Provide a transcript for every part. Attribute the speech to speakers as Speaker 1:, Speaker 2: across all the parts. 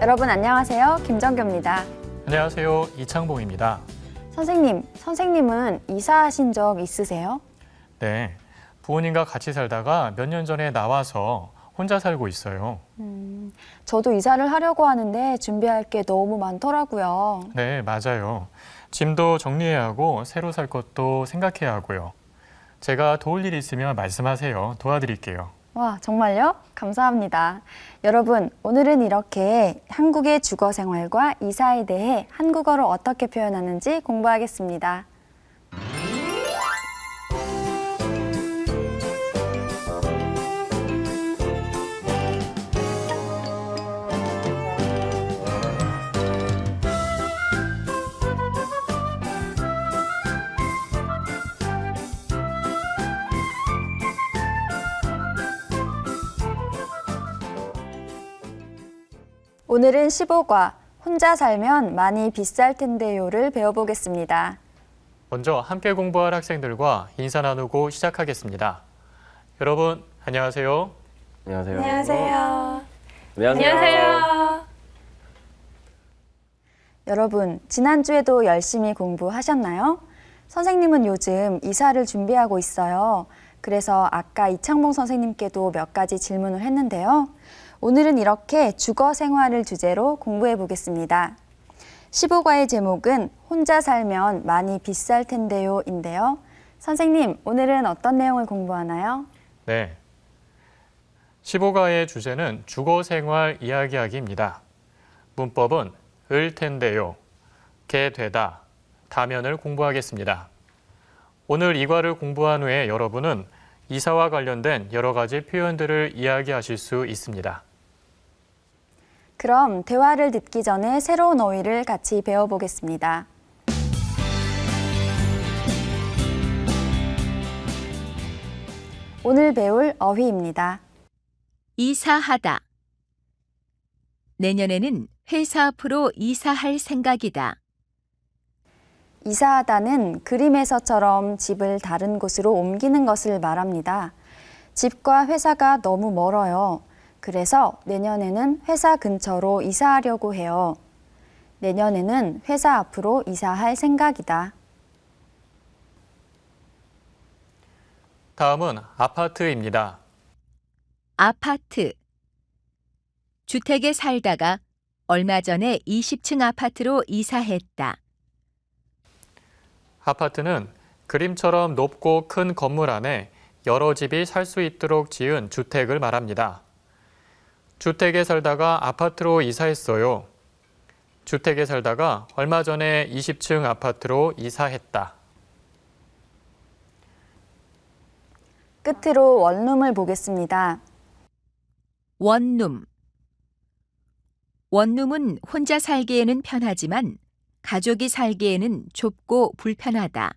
Speaker 1: 여러분 안녕하세요. 김정규입니다.
Speaker 2: 안녕하세요. 이창봉입니다.
Speaker 1: 선생님은 이사하신 적 있으세요?
Speaker 2: 네, 부모님과 같이 살다가 몇 년 전에 나와서 혼자 살고 있어요.
Speaker 1: 저도 이사를 하려고 하는데 준비할 게 너무 많더라고요.
Speaker 2: 네, 맞아요. 짐도 정리해야 하고 새로 살 것도 생각해야 하고요. 제가 도울 일 있으면 말씀하세요. 도와드릴게요.
Speaker 1: 와, 정말요? 감사합니다. 여러분, 오늘은 이렇게 한국의 주거 생활과 이사에 대해 한국어로 어떻게 표현하는지 공부하겠습니다. 오늘은 15과 혼자 살면 많이 비쌀 텐데요를 배워보겠습니다.
Speaker 2: 먼저 함께 공부할 학생들과 인사 나누고 시작하겠습니다. 여러분, 안녕하세요.
Speaker 3: 안녕하세요.
Speaker 1: 안녕하세요.
Speaker 3: 안녕하세요.
Speaker 1: 여러분, 지난주에도 열심히 공부하셨나요? 선생님은 요즘 이사를 준비하고 있어요. 그래서 아까 이창봉 선생님께도 몇 가지 질문을 했는데요. 오늘은 이렇게 주거 생활을 주제로 공부해 보겠습니다. 15과의 제목은 혼자 살면 많이 비쌀 텐데요인데요. 선생님, 오늘은 어떤 내용을 공부하나요?
Speaker 2: 네, 15과의 주제는 주거 생활 이야기하기입니다. 문법은 을 텐데요, 게 되다, 다면을 공부하겠습니다. 오늘 이 과를 공부한 후에 여러분은 이사와 관련된 여러 가지 표현들을 이야기하실 수 있습니다.
Speaker 1: 그럼 대화를 듣기 전에 새로운 어휘를 같이 배워보겠습니다. 오늘 배울 어휘입니다.
Speaker 4: 이사하다. 내년에는 회사 앞으로 이사할 생각이다.
Speaker 1: 이사하다는 그림에서처럼 집을 다른 곳으로 옮기는 것을 말합니다. 집과 회사가 너무 멀어요. 그래서 내년에는 회사 근처로 이사하려고 해요. 내년에는 회사 앞으로 이사할 생각이다.
Speaker 2: 다음은 아파트입니다.
Speaker 4: 아파트. 주택에 살다가 얼마 전에 20층 아파트로 이사했다.
Speaker 2: 아파트는 그림처럼 높고 큰 건물 안에 여러 집이 살 수 있도록 지은 주택을 말합니다. 주택에 살다가 아파트로 이사했어요. 주택에 살다가 얼마 전에 20층 아파트로 이사했다.
Speaker 1: 끝으로 원룸을 보겠습니다.
Speaker 4: 원룸. 원룸은 혼자 살기에는 편하지만 가족이 살기에는 좁고 불편하다.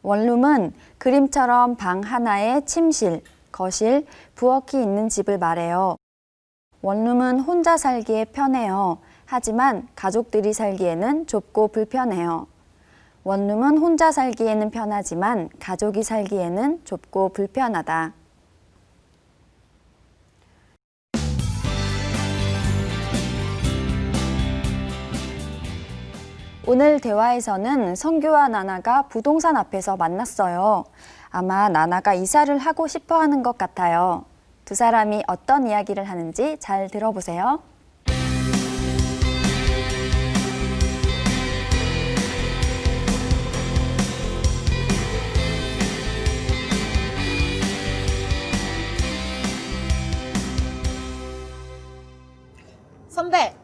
Speaker 1: 원룸은 그림처럼 방 하나에 침실, 거실, 부엌이 있는 집을 말해요. 원룸은 혼자 살기에 편해요. 하지만 가족들이 살기에는 좁고 불편해요. 원룸은 혼자 살기에는 편하지만 가족이 살기에는 좁고 불편하다. 오늘 대화에서는 성규와 나나가 부동산 앞에서 만났어요. 아마 나나가 이사를 하고 싶어 하는 것 같아요. 두 사람이 어떤 이야기를 하는지 잘 들어보세요.
Speaker 5: 선배,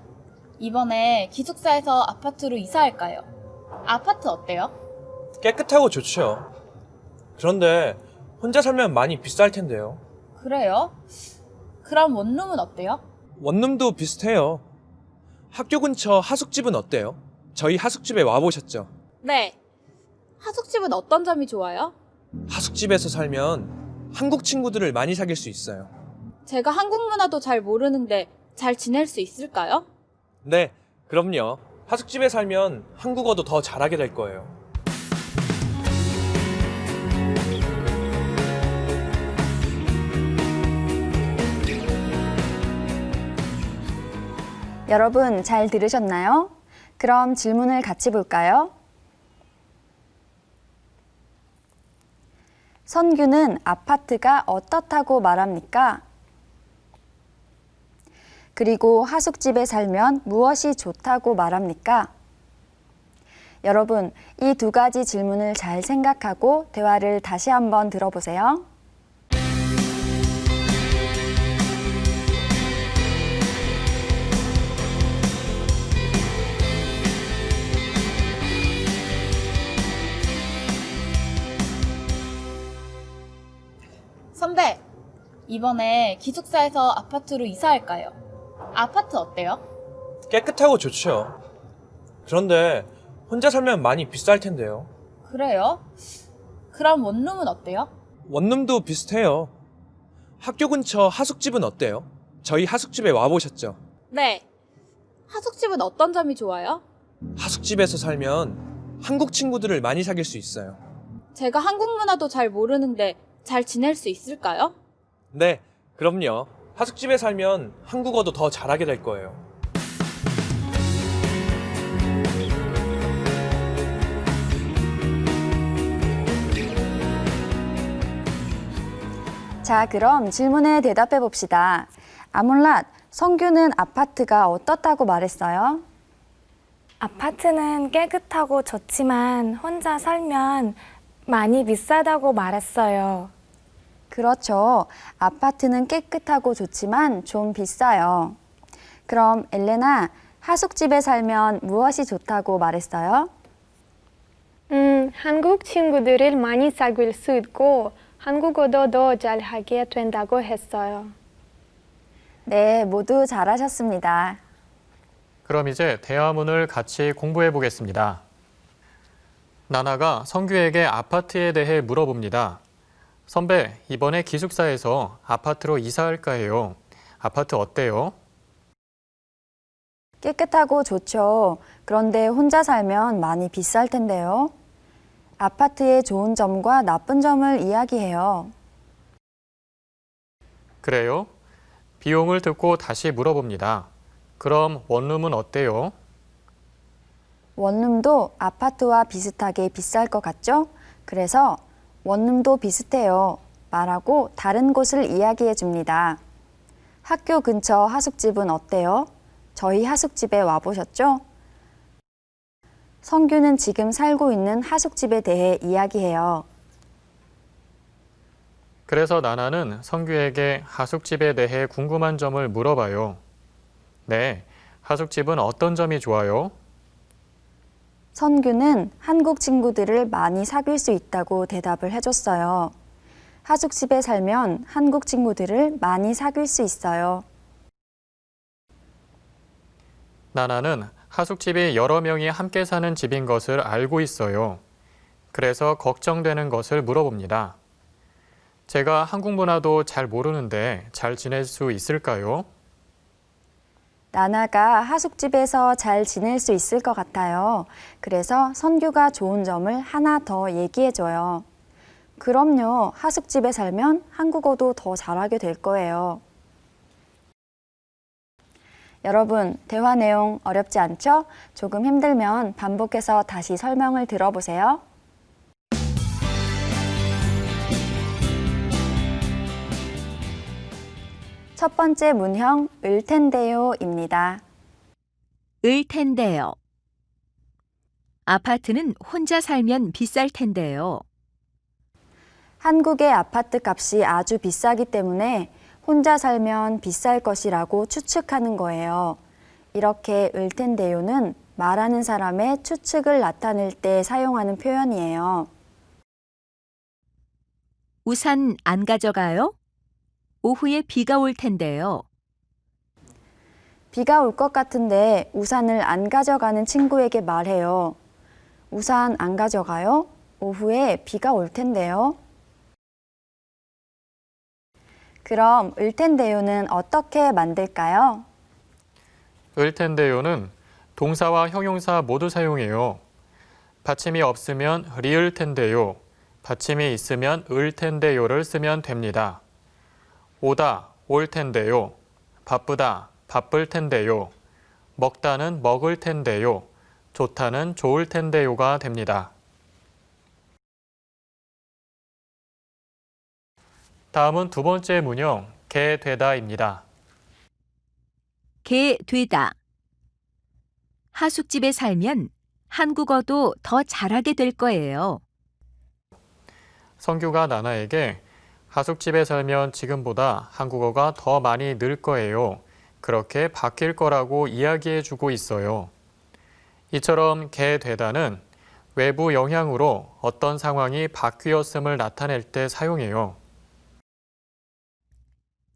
Speaker 5: 이번에 기숙사에서 아파트로 이사할까요? 아파트 어때요?
Speaker 6: 깨끗하고 좋죠. 그런데 혼자 살면 많이 비쌀 텐데요.
Speaker 5: 그래요? 그럼 원룸은 어때요?
Speaker 6: 원룸도 비슷해요. 학교 근처 하숙집은 어때요? 저희 하숙집에 와보셨죠?
Speaker 5: 네. 하숙집은 어떤 점이 좋아요?
Speaker 6: 하숙집에서 살면 한국 친구들을 많이 사귈 수 있어요.
Speaker 5: 제가 한국 문화도 잘 모르는데 잘 지낼 수 있을까요?
Speaker 6: 네, 그럼요. 하숙집에 살면 한국어도 더 잘하게 될 거예요.
Speaker 1: 여러분 잘 들으셨나요? 그럼 질문을 같이 볼까요? 선규는 아파트가 어떻다고 말합니까? 그리고 하숙집에 살면 무엇이 좋다고 말합니까? 여러분, 이 두 가지 질문을 잘 생각하고 대화를 다시 한번 들어보세요.
Speaker 5: 선배, 이번에 기숙사에서 아파트로 이사할까요? 아파트 어때요?
Speaker 6: 깨끗하고 좋죠. 그런데 혼자 살면 많이 비쌀 텐데요.
Speaker 5: 그래요? 그럼 원룸은 어때요?
Speaker 6: 원룸도 비슷해요. 학교 근처 하숙집은 어때요? 저희 하숙집에 와보셨죠?
Speaker 5: 네. 하숙집은 어떤 점이 좋아요?
Speaker 6: 하숙집에서 살면 한국 친구들을 많이 사귈 수 있어요.
Speaker 5: 제가 한국 문화도 잘 모르는데 잘 지낼 수 있을까요?
Speaker 6: 네, 그럼요. 하숙집에 살면 한국어도 더 잘하게 될 거예요.
Speaker 1: 자, 그럼 질문에 대답해 봅시다. 아몰랏, 성규는 아파트가 어떻다고 말했어요?
Speaker 7: 아파트는 깨끗하고 좋지만 혼자 살면 많이 비싸다고 말했어요.
Speaker 1: 그렇죠. 아파트는 깨끗하고 좋지만 좀 비싸요. 그럼 엘레나, 하숙집에 살면 무엇이 좋다고 말했어요?
Speaker 8: 한국 친구들을 많이 사귈 수 있고 한국어도 더 잘하게 된다고 했어요.
Speaker 1: 네, 모두 잘하셨습니다.
Speaker 2: 그럼 이제 대화문을 같이 공부해 보겠습니다. 나나가 성규에게 아파트에 대해 물어봅니다. 선배, 이번에 기숙사에서 아파트로 이사할까 해요. 아파트 어때요?
Speaker 1: 깨끗하고 좋죠. 그런데 혼자 살면 많이 비쌀 텐데요. 아파트의 좋은 점과 나쁜 점을 이야기해요.
Speaker 2: 그래요? 비용을 듣고 다시 물어봅니다. 그럼 원룸은 어때요?
Speaker 1: 원룸도 아파트와 비슷하게 비쌀 것 같죠? 그래서 원룸도 비슷해요. 말하고 다른 곳을 이야기해 줍니다. 학교 근처 하숙집은 어때요? 저희 하숙집에 와보셨죠? 성규는 지금 살고 있는 하숙집에 대해 이야기해요.
Speaker 2: 그래서 나나는 성규에게 하숙집에 대해 궁금한 점을 물어봐요. 네, 하숙집은 어떤 점이 좋아요?
Speaker 1: 선규는 한국 친구들을 많이 사귈 수 있다고 대답을 해줬어요. 하숙집에 살면 한국 친구들을 많이 사귈 수 있어요.
Speaker 2: 나나는 하숙집이 여러 명이 함께 사는 집인 것을 알고 있어요. 그래서 걱정되는 것을 물어봅니다. 제가 한국 문화도 잘 모르는데 잘 지낼 수 있을까요?
Speaker 1: 나나가 하숙집에서 잘 지낼 수 있을 것 같아요. 그래서 선규가 좋은 점을 하나 더 얘기해줘요. 그럼요, 하숙집에 살면 한국어도 더 잘하게 될 거예요. 여러분, 대화 내용 어렵지 않죠? 조금 힘들면 반복해서 다시 설명을 들어보세요. 첫 번째 문형, 을 텐데요입니다.
Speaker 4: 을 텐데요. 아파트는 혼자 살면 비쌀 텐데요.
Speaker 1: 한국의 아파트 값이 아주 비싸기 때문에 혼자 살면 비쌀 것이라고 추측하는 거예요. 이렇게 을 텐데요는 말하는 사람의 추측을 나타낼 때 사용하는 표현이에요.
Speaker 4: 우산 안 가져가요? 오후에 비가 올 텐데요.
Speaker 1: 비가 올 것 같은데 우산을 안 가져가는 친구에게 말해요. 우산 안 가져가요? 오후에 비가 올 텐데요. 그럼 을 텐데요는 어떻게 만들까요?
Speaker 2: 을 텐데요는 동사와 형용사 모두 사용해요. 받침이 없으면 리을 텐데요. 받침이 있으면 을 텐데요를 쓰면 됩니다. 오다, 올 텐데요. 바쁘다, 바쁠 텐데요. 먹다는 먹을 텐데요. 좋다는 좋을 텐데요가 됩니다. 다음은 두 번째 문형, 게 되다입니다.
Speaker 4: 게 되다. 하숙집에 살면 한국어도 더 잘하게 될 거예요.
Speaker 2: 성규가 나나에게 하숙집에 살면 지금보다 한국어가 더 많이 늘 거예요. 그렇게 바뀔 거라고 이야기해 주고 있어요. 이처럼 게 되다는 외부 영향으로 어떤 상황이 바뀌었음을 나타낼 때 사용해요.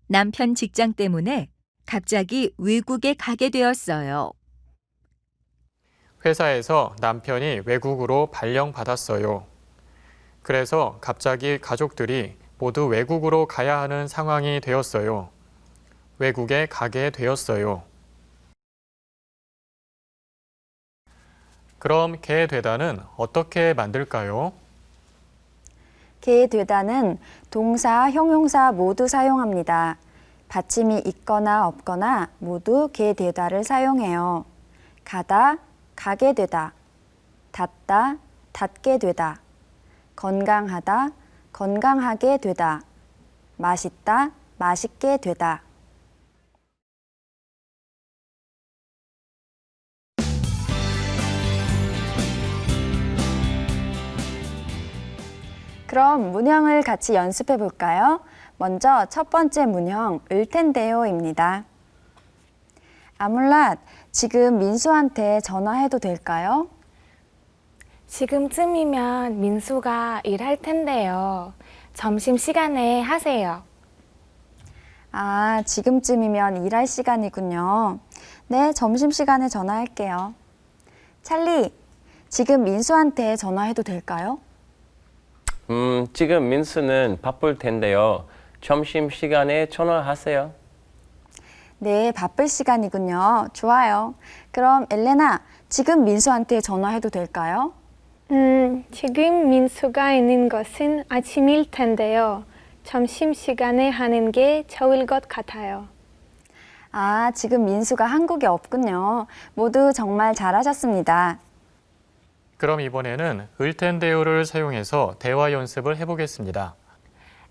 Speaker 4: 남편 직장 때문에 갑자기 외국에 가게 되었어요.
Speaker 2: 회사에서 남편이 외국으로 발령받았어요. 그래서 갑자기 가족들이 모두 외국으로 가야 하는 상황이 되었어요. 외국에 가게 되었어요. 그럼 게 되다는 어떻게 만들까요?
Speaker 1: 게 되다는 동사, 형용사 모두 사용합니다. 받침이 있거나 없거나 모두 게 되다를 사용해요. 가다, 가게 되다. 닫다, 닫게 되다. 건강하다, 건강하게 되다. 맛있다, 맛있게 되다. 그럼 문형을 같이 연습해 볼까요? 먼저 첫 번째 문형, 을 텐데요입니다. 아물랏, 지금 민수한테 전화해도 될까요?
Speaker 7: 지금쯤이면 민수가 일할 텐데요. 점심시간에 하세요.
Speaker 1: 아, 지금쯤이면 일할 시간이군요. 네, 점심시간에 전화할게요. 찰리, 지금 민수한테 전화해도 될까요?
Speaker 3: 지금 민수는 바쁠 텐데요. 점심시간에 전화하세요.
Speaker 1: 네, 바쁠 시간이군요. 좋아요. 그럼 엘레나, 지금 민수한테 전화해도 될까요?
Speaker 8: 지금 민수가 있는 것은 아침일 텐데요. 점심시간에 하는 게 좋을 것 같아요.
Speaker 1: 아, 지금 민수가 한국에 없군요. 모두 정말 잘하셨습니다.
Speaker 2: 그럼 이번에는 을 텐데요를 사용해서 대화 연습을 해보겠습니다.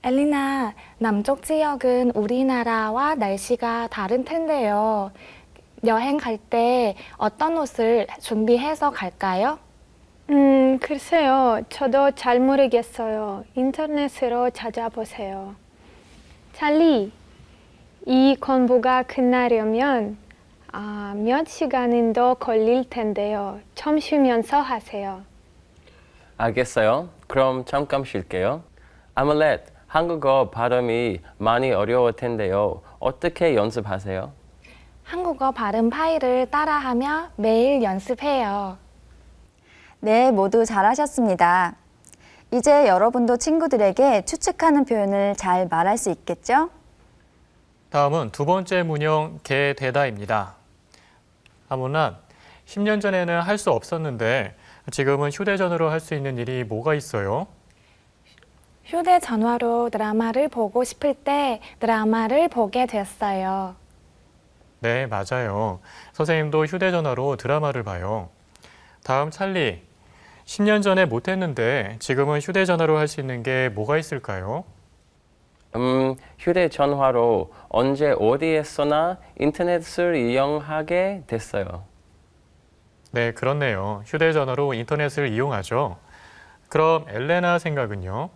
Speaker 7: 엘리나, 남쪽 지역은 우리나라와 날씨가 다른 텐데요. 여행 갈 때 어떤 옷을 준비해서 갈까요?
Speaker 8: 글쎄요. 저도 잘 모르겠어요. 인터넷으로 찾아보세요. 찰리, 이 공부가 끝나려면 몇 시간은 더 걸릴 텐데요. 좀 쉬면서 하세요.
Speaker 3: 알겠어요. 그럼 잠깐 쉴게요. 아물렛, 한국어 발음이 많이 어려울 텐데요. 어떻게 연습하세요?
Speaker 7: 한국어 발음 파일을 따라하며 매일 연습해요.
Speaker 1: 네, 모두 잘하셨습니다. 이제 여러분도 친구들에게 추측하는 표현을 잘 말할 수 있겠죠?
Speaker 2: 다음은 두 번째 문형, 게 되다입니다. 아무나 10년 전에는 할 수 없었는데 지금은 휴대전화로 할 수 있는 일이 뭐가 있어요?
Speaker 7: 휴대전화로 드라마를 보고 싶을 때 드라마를 보게 됐어요.
Speaker 2: 네, 맞아요. 선생님도 휴대전화로 드라마를 봐요. 다음 찰리, 10년 전에 못했는데 지금은 휴대전화로 할 수 있는 게 뭐가 있을까요?
Speaker 3: 휴대전화로 언제 어디에서나 인터넷을 이용하게 됐어요.
Speaker 2: 네, 그렇네요. 휴대전화로 인터넷을 이용하죠. 그럼 엘레나 생각은요?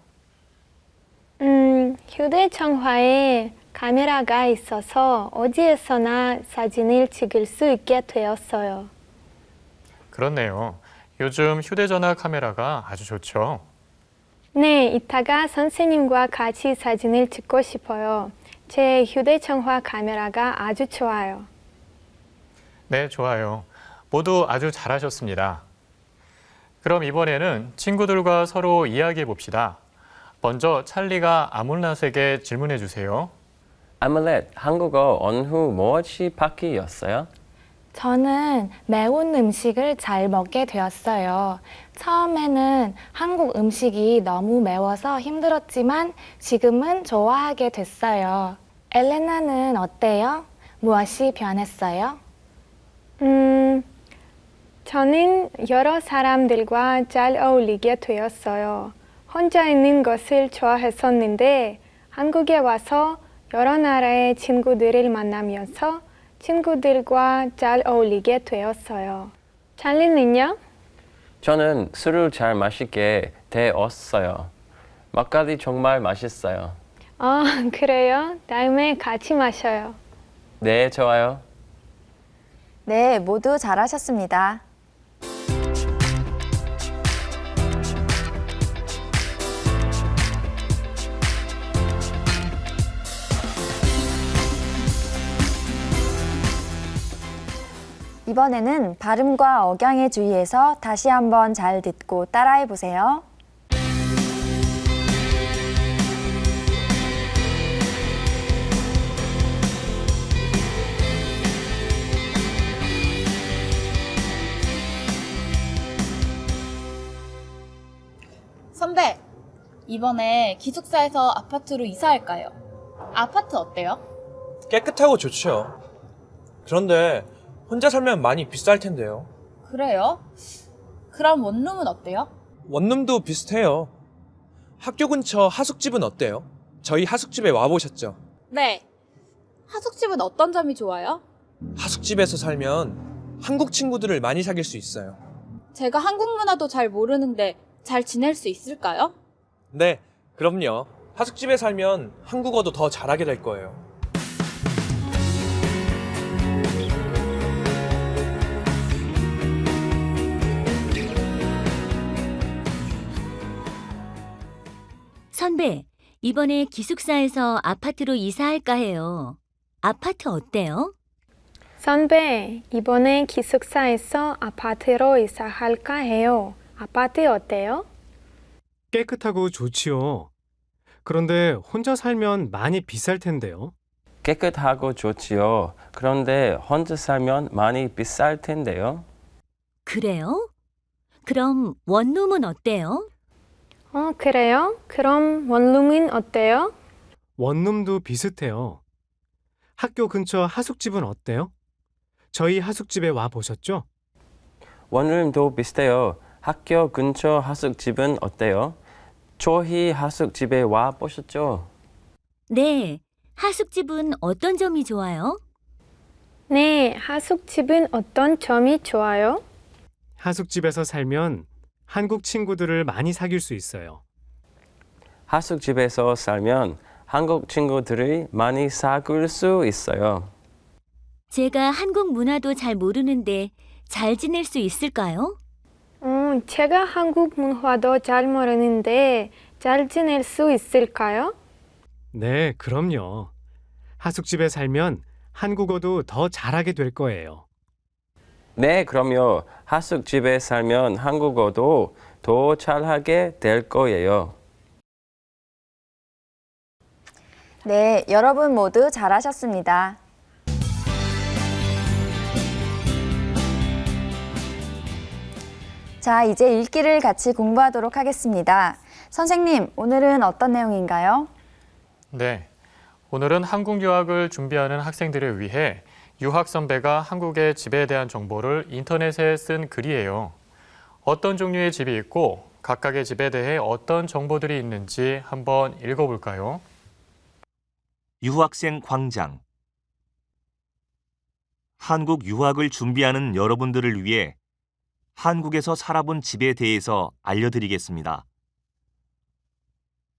Speaker 8: 휴대전화에 카메라가 있어서 어디에서나 사진을 찍을 수 있게 되었어요.
Speaker 2: 그렇네요. 요즘 휴대전화 카메라가 아주 좋죠.
Speaker 8: 네, 이따가 선생님과 같이 사진을 찍고 싶어요. 제 휴대전화 카메라가 아주 좋아요.
Speaker 2: 네, 좋아요. 모두 아주 잘하셨습니다. 그럼 이번에는 친구들과 서로 이야기해 봅시다. 먼저 찰리가 아물랏에게 질문해 주세요.
Speaker 3: 아물렛, 한국어 어느 무엇이 바뀌었어요?
Speaker 7: 저는 매운 음식을 잘 먹게 되었어요. 처음에는 한국 음식이 너무 매워서 힘들었지만 지금은 좋아하게 됐어요. 엘레나는 어때요? 무엇이 변했어요?
Speaker 8: 저는 여러 사람들과 잘 어울리게 되었어요. 혼자 있는 것을 좋아했었는데 한국에 와서 여러 나라의 친구들을 만나면서 친구들과 잘 어울리게 되었어요. 찰리는요?
Speaker 3: 저는 술을 잘 마시게 되었어요. 막걸리 정말 맛있어요.
Speaker 8: 그래요? 다음에 같이 마셔요.
Speaker 3: 네, 좋아요.
Speaker 1: 네, 모두 잘하셨습니다. 이번에는 발음과 억양에 주의해서 다시 한번 잘 듣고 따라해 보세요.
Speaker 5: 선배, 이번에 기숙사에서 아파트로 이사할까요? 아파트 어때요?
Speaker 6: 깨끗하고 좋죠. 그런데 혼자 살면 많이 비쌀 텐데요.
Speaker 5: 그래요? 그럼 원룸은 어때요?
Speaker 6: 원룸도 비슷해요. 학교 근처 하숙집은 어때요? 저희 하숙집에 와보셨죠?
Speaker 5: 네. 하숙집은 어떤 점이 좋아요?
Speaker 6: 하숙집에서 살면 한국 친구들을 많이 사귈 수 있어요.
Speaker 5: 제가 한국 문화도 잘 모르는데 잘 지낼 수 있을까요?
Speaker 6: 네, 그럼요. 하숙집에 살면 한국어도 더 잘하게 될 거예요.
Speaker 4: 선배, 이번에 기숙사에서 아파트로 이사할까 해요. 아파트 어때요?
Speaker 8: 선배, 이번에 기숙사에서 아파트로 이사할까 해요. 아파트 어때요?
Speaker 9: 깨끗하고 좋지요. 그런데 혼자 살면 많이 비쌀 텐데요.
Speaker 3: 깨끗하고 좋지요. 그런데 혼자 살면 많이 비쌀 텐데요.
Speaker 4: 그래요? 그럼 원룸은 어때요?
Speaker 8: 그래요? 그럼 원룸은 어때요?
Speaker 9: 원룸도 비슷해요. 학교 근처 하숙집은 어때요? 저희 하숙집에 와 보셨죠?
Speaker 3: 원룸도 비슷해요. 학교 근처 하숙집은 어때요? 저희 하숙집에 와 보셨죠?
Speaker 4: 네, 하숙집은 어떤 점이 좋아요?
Speaker 8: 네, 하숙집은 어떤 점이 좋아요?
Speaker 9: 하숙집에서 살면 한국 친구들을 많이 사귈 수 있어요.
Speaker 3: 하숙집에서 살면 한국 친구들이 많이 사귈 수 있어요.
Speaker 4: 제가 한국 문화도 잘 모르는데 잘 지낼 수 있을까요?
Speaker 8: 제가 한국 문화도 잘 모르는데 잘 지낼 수 있을까요?
Speaker 9: 네, 그럼요. 하숙집에 살면 한국어도 더 잘하게 될 거예요.
Speaker 3: 네, 그럼요. 하숙집에 살면 한국어도 더 잘하게 될 거예요.
Speaker 1: 네, 여러분 모두 잘하셨습니다. 자, 이제 읽기를 같이 공부하도록 하겠습니다. 선생님, 오늘은 어떤 내용인가요?
Speaker 2: 네, 오늘은 한국 유학을 준비하는 학생들을 위해 유학 선배가 한국의 집에 대한 정보를 인터넷에 쓴 글이에요. 어떤 종류의 집이 있고 각각의 집에 대해 어떤 정보들이 있는지 한번 읽어볼까요?
Speaker 10: 유학생 광장. 한국 유학을 준비하는 여러분들을 위해 한국에서 살아본 집에 대해서 알려드리겠습니다.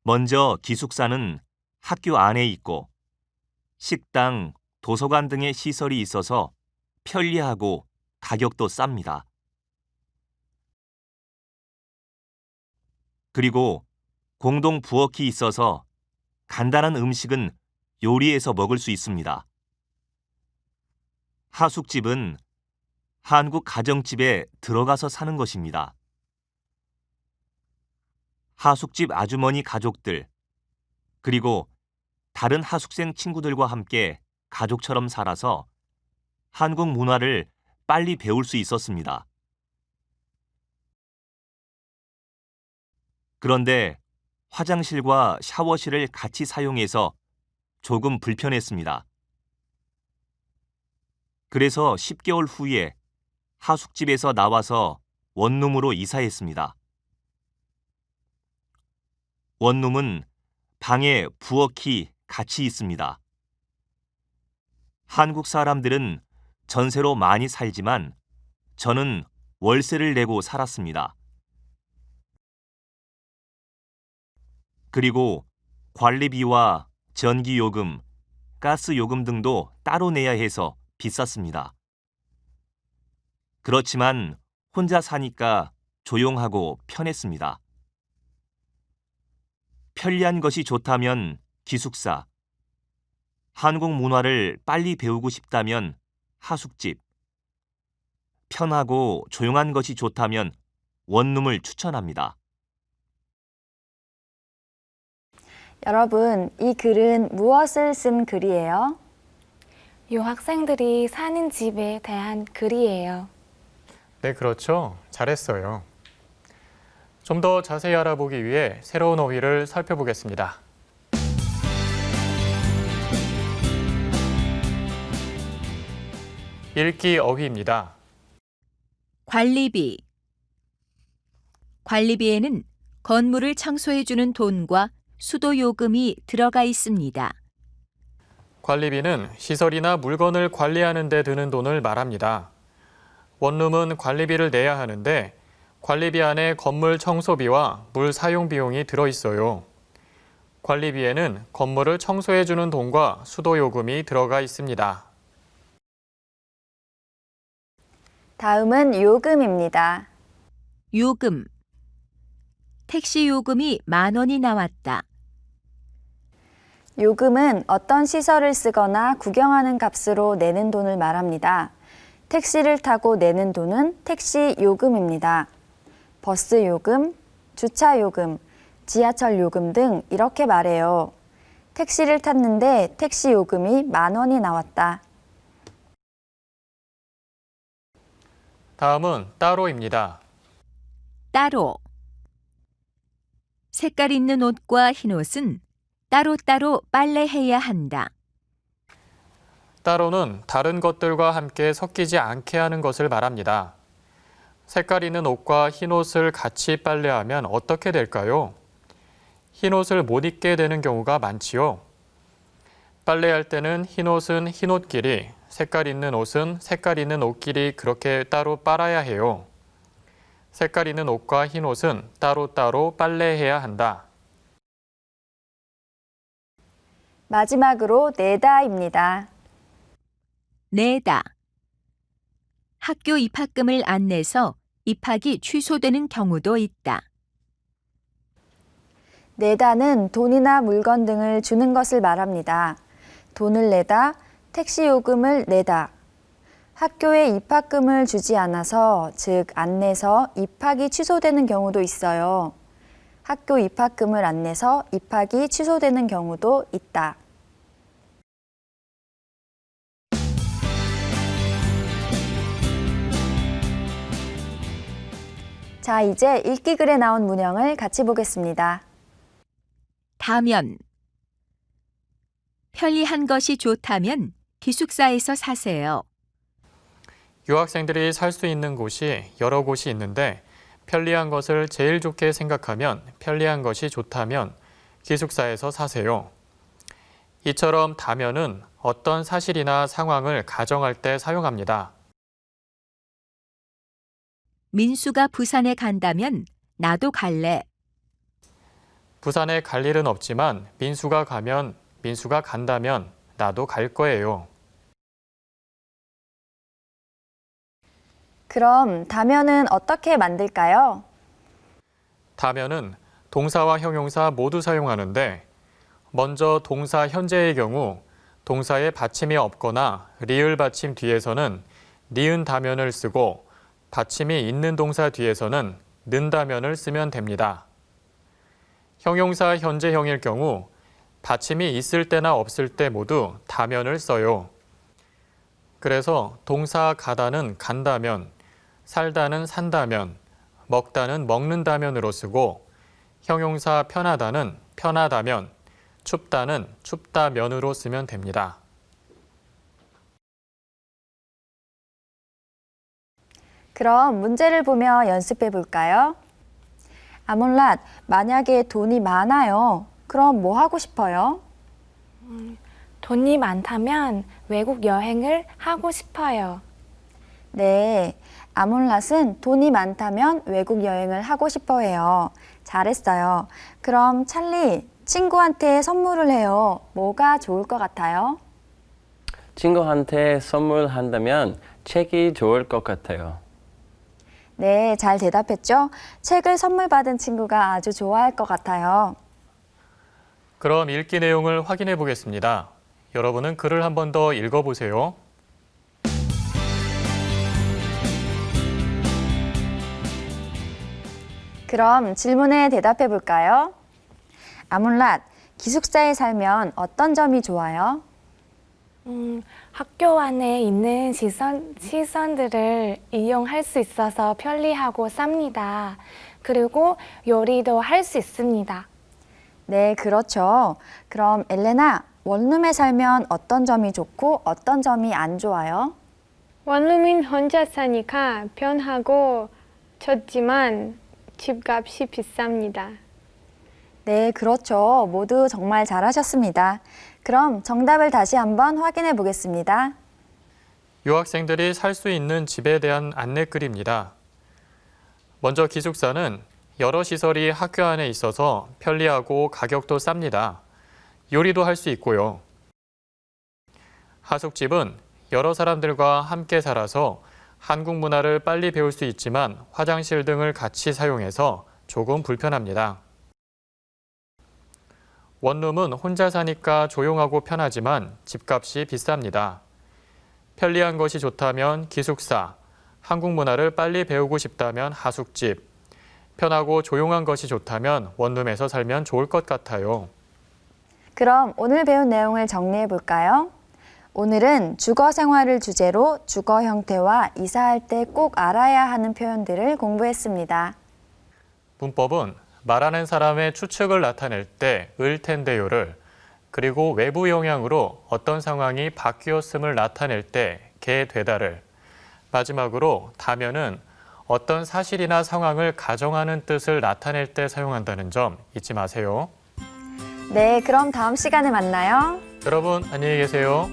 Speaker 10: 먼저 기숙사는 학교 안에 있고 식당, 도서관 등의 시설이 있어서 편리하고 가격도 쌉니다. 그리고 공동 부엌이 있어서 간단한 음식은 요리해서 먹을 수 있습니다. 하숙집은 한국 가정집에 들어가서 사는 것입니다. 하숙집 아주머니 가족들, 그리고 다른 하숙생 친구들과 함께 가족처럼 살아서 한국 문화를 빨리 배울 수 있었습니다. 그런데 화장실과 샤워실을 같이 사용해서 조금 불편했습니다. 그래서 10개월 후에 하숙집에서 나와서 원룸으로 이사했습니다. 원룸은 방에 부엌이 같이 있습니다. 한국 사람들은 전세로 많이 살지만 저는 월세를 내고 살았습니다. 그리고 관리비와 전기요금, 가스요금 등도 따로 내야 해서 비쌌습니다. 그렇지만 혼자 사니까 조용하고 편했습니다. 편리한 것이 좋다면 기숙사, 한국 문화를 빨리 배우고 싶다면 하숙집, 편하고 조용한 것이 좋다면 원룸을 추천합니다.
Speaker 1: 여러분, 이 글은 무엇을 쓴 글이에요?
Speaker 7: 유학생들이 사는 집에 대한 글이에요.
Speaker 2: 네, 그렇죠. 잘했어요. 좀 더 자세히 알아보기 위해 새로운 어휘를 살펴보겠습니다. 읽기 어휘입니다.
Speaker 4: 관리비. 관리비에는 건물을 청소해주는 돈과 수도 요금이 들어가 있습니다.
Speaker 2: 관리비는 시설이나 물건을 관리하는 데 드는 돈을 말합니다. 원룸은 관리비를 내야 하는데 관리비 안에 건물 청소비와 물 사용 비용이 들어있어요. 관리비에는 건물을 청소해주는 돈과 수도 요금이 들어가 있습니다.
Speaker 1: 다음은 요금입니다.
Speaker 4: 요금. 택시 요금이 10,000원이 나왔다.
Speaker 1: 요금은 어떤 시설을 쓰거나 구경하는 값으로 내는 돈을 말합니다. 택시를 타고 내는 돈은 택시 요금입니다. 버스 요금, 주차 요금, 지하철 요금 등 이렇게 말해요. 택시를 탔는데 택시 요금이 10,000원이 나왔다.
Speaker 2: 다음은 따로입니다.
Speaker 4: 따로. 색깔 있는 옷과 흰 옷은 따로따로 빨래해야 한다.
Speaker 2: 따로는 다른 것들과 함께 섞이지 않게 하는 것을 말합니다. 색깔 있는 옷과 흰 옷을 같이 빨래하면 어떻게 될까요? 흰 옷을 못 입게 되는 경우가 많지요. 빨래할 때는 흰 옷은 흰 옷끼리, 색깔 있는 옷은 색깔 있는 옷끼리 그렇게 따로 빨아야 해요. 색깔 있는 옷과 흰 옷은 따로따로 빨래해야 한다.
Speaker 1: 마지막으로 내다입니다.
Speaker 4: 내다. 학교 입학금을 안 내서 입학이 취소되는 경우도 있다.
Speaker 1: 내다는 돈이나 물건 등을 주는 것을 말합니다. 돈을 내다, 택시 요금을 내다. 학교에 입학금을 주지 않아서, 즉 안 내서 입학이 취소되는 경우도 있어요. 학교 입학금을 안 내서 입학이 취소되는 경우도 있다. 자, 이제 읽기 글에 나온 문형을 같이 보겠습니다.
Speaker 4: 다면. 편리한 것이 좋다면 기숙사에서 사세요.
Speaker 2: 유학생들이 살 수 있는 곳이 여러 곳이 있는데 편리한 것을 제일 좋게 생각하면 편리한 것이 좋다면 기숙사에서 사세요. 이처럼 다면은 어떤 사실이나 상황을 가정할 때 사용합니다.
Speaker 4: 민수가 부산에 간다면 나도 갈래.
Speaker 2: 부산에 갈 일은 없지만 민수가 간다면 나도 갈 거예요.
Speaker 1: 그럼 다면은 어떻게 만들까요?
Speaker 2: 다면은 동사와 형용사 모두 사용하는데 먼저 동사 현재의 경우 동사에 받침이 없거나 리을 받침 뒤에서는 니은 다면을 쓰고 받침이 있는 동사 뒤에서는 는 다면을 쓰면 됩니다. 형용사 현재형일 경우 받침이 있을 때나 없을 때 모두 다면을 써요. 그래서 동사 가다는 간다면, 살다는 산다면, 먹다는 먹는다면으로 쓰고 형용사 편하다는 편하다면, 춥다는 춥다면으로 쓰면 됩니다.
Speaker 1: 그럼 문제를 보며 연습해 볼까요? 아몰랏, 만약에 돈이 많아요. 그럼 뭐 하고 싶어요?
Speaker 7: 돈이 많다면 외국 여행을 하고 싶어요.
Speaker 1: 네, 아몰랏은 돈이 많다면 외국 여행을 하고 싶어 해요. 잘했어요. 그럼 찰리, 친구한테 선물을 해요. 뭐가 좋을 것 같아요?
Speaker 3: 친구한테 선물한다면 책이 좋을 것 같아요.
Speaker 1: 네, 잘 대답했죠? 책을 선물 받은 친구가 아주 좋아할 것 같아요.
Speaker 2: 그럼 읽기 내용을 확인해 보겠습니다. 여러분은 글을 한 번 더 읽어보세요.
Speaker 1: 그럼 질문에 대답해 볼까요? 아몰랏, 기숙사에 살면 어떤 점이 좋아요?
Speaker 7: 학교 안에 있는 시선들을 이용할 수 있어서 편리하고 쌉니다. 그리고 요리도 할 수 있습니다.
Speaker 1: 네, 그렇죠. 그럼 엘레나, 원룸에 살면 어떤 점이 좋고 어떤 점이 안 좋아요?
Speaker 8: 원룸인 혼자 사니까 편하고 좋지만 집값이 비쌉니다.
Speaker 1: 네, 그렇죠. 모두 정말 잘하셨습니다. 그럼 정답을 다시 한번 확인해 보겠습니다.
Speaker 2: 유학생들이 살 수 있는 집에 대한 안내글입니다. 먼저 기숙사는 여러 시설이 학교 안에 있어서 편리하고 가격도 쌉니다. 요리도 할 수 있고요. 하숙집은 여러 사람들과 함께 살아서 한국 문화를 빨리 배울 수 있지만 화장실 등을 같이 사용해서 조금 불편합니다. 원룸은 혼자 사니까 조용하고 편하지만 집값이 비쌉니다. 편리한 것이 좋다면 기숙사, 한국 문화를 빨리 배우고 싶다면 하숙집, 편하고 조용한 것이 좋다면 원룸에서 살면 좋을 것 같아요.
Speaker 1: 그럼 오늘 배운 내용을 정리해 볼까요? 오늘은 주거 생활을 주제로 주거 형태와 이사할 때 꼭 알아야 하는 표현들을 공부했습니다.
Speaker 2: 문법은 말하는 사람의 추측을 나타낼 때 을 텐데요를, 그리고 외부 영향으로 어떤 상황이 바뀌었음을 나타낼 때 게 되다를, 마지막으로 다면은 어떤 사실이나 상황을 가정하는 뜻을 나타낼 때 사용한다는 점 잊지 마세요.
Speaker 1: 네, 그럼 다음 시간에 만나요.
Speaker 2: 여러분 안녕히 계세요.